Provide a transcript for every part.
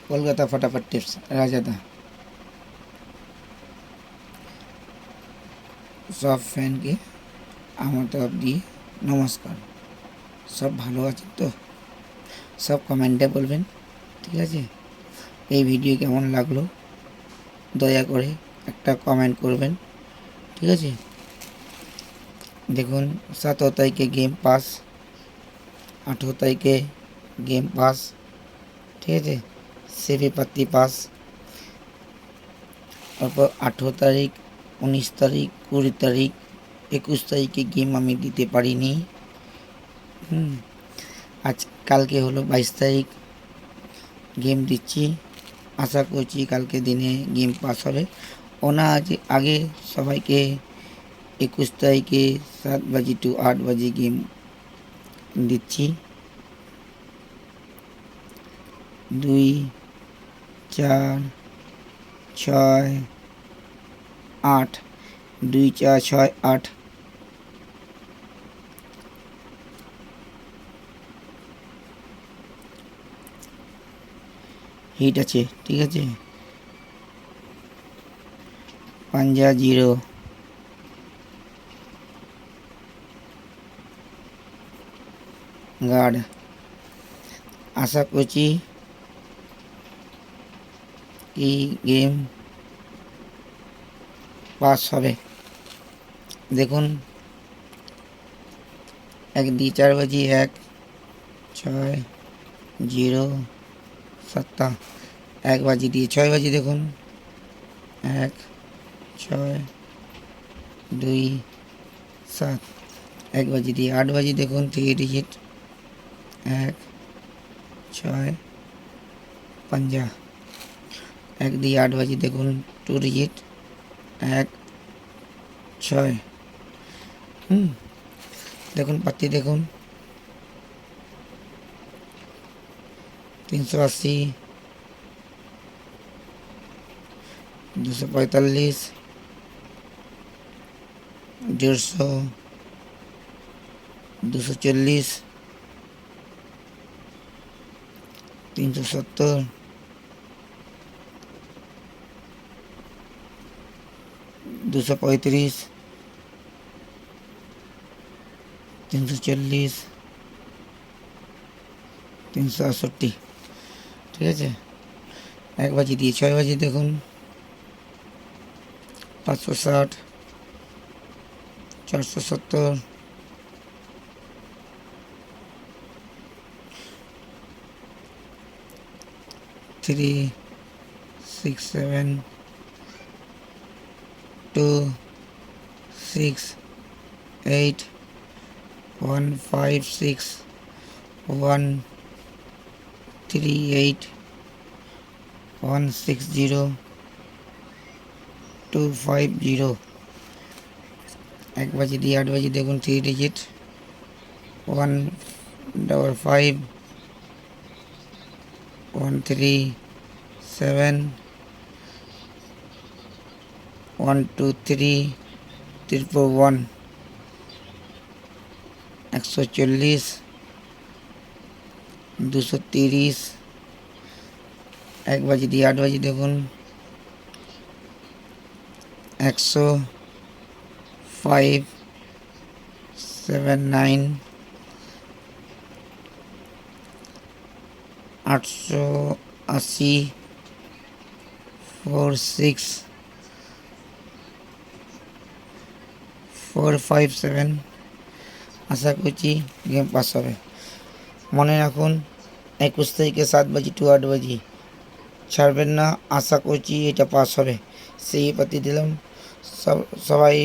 কলকাতা ফটাফট টিপস রাজাদা। সব ফ্যানকে আমার তরফ দিয়ে নমস্কার। সব ভালো আছেন তো? সব কমেন্টে বলবেন, ঠিক আছে? এই ভিডিও কেমন লাগলো দয়া করে একটা কমেন্ট করবেন, ঠিক আছে? দেখুন 17 তারিখে গেম পাস, 18 তারিখে গেম পাস, ঠিক আছে? সেভি পাত্তি পাস, তারপর 18 তারিখ, 19 তারিখ, 20 তারিখ, 21 তারিখে গেম আমি দিতে পারিনি। আজ কালকে হলো 22 তারিখ, গেম দিচ্ছি। আশা করছি কালকে দিনে গেম পাস হবে। ওনা আগে সবাইকে 21 তারিখে 7 বাজে টু 8 বাজে গেম দিচ্ছি। 2 4 6 8, 2 4 6 8। হিট আছে, ঠিক আছে? পাঞ্জা 0, গার্ড। আশা করছি এই গেম পাস হবে। দেখুন 1 2 4 বাজে 1 6 0 7, 1 বাজে দিয়ে 6 বাজে। দেখুন 1 6 2 7, 1 বাজে দিয়ে 8 বাজে। দেখুন 3 ডিজিট 1 6 পাঞ্জা। 1 দিয়ে 8 বাজে। দেখুন 2 ডিজিট 1 6। দেখুন পাত্তি, দেখুন 380, 245, 150, 240, 370, 235, 340, 368, ঠিক আছে? 1 বাজে দিয়ে 6 বাজে। দেখুন 560, 470, 3 6 7 2 6 8 1 5 6 1 3 8 1 6 0 2 5 0। 1 বাজে দিয়ে 8 বাজে। দেখুন 3 ডিজিট 1 5 1 3 7 1 2 3 1 140, 230। 1 বাজে দিয়ে 8 বাজে। দেখুন 105 7 9 880 4 6 4 5 7। আশা করছি গেম পাস হবে। মনে রাখুন 21 তারিখে 7 বাজে টু 8 বাজে ছাড়বেন না। আশা করছি এটা পাস হবে। সেই পাতি দিলাম। সবাই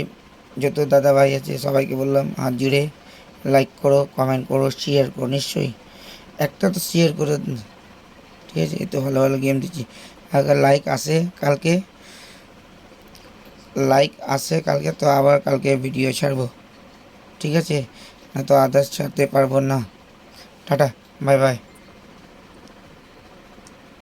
যত দাদা ভাই আছে সবাইকে বললাম হাত জুড়ে লাইক করো, কমেন্ট করো, শেয়ার করো। নিশ্চয়ই একটা তো শেয়ার করে, ঠিক আছে? এত ভালো ভালো গেম দিচ্ছি। আগে লাইক আসে কালকে তো আবার কালকে ভিডিও ছাড়বো, ঠিক আছে? না তো আদার্স ছাড়তে পারবো না। Tata, bye bye.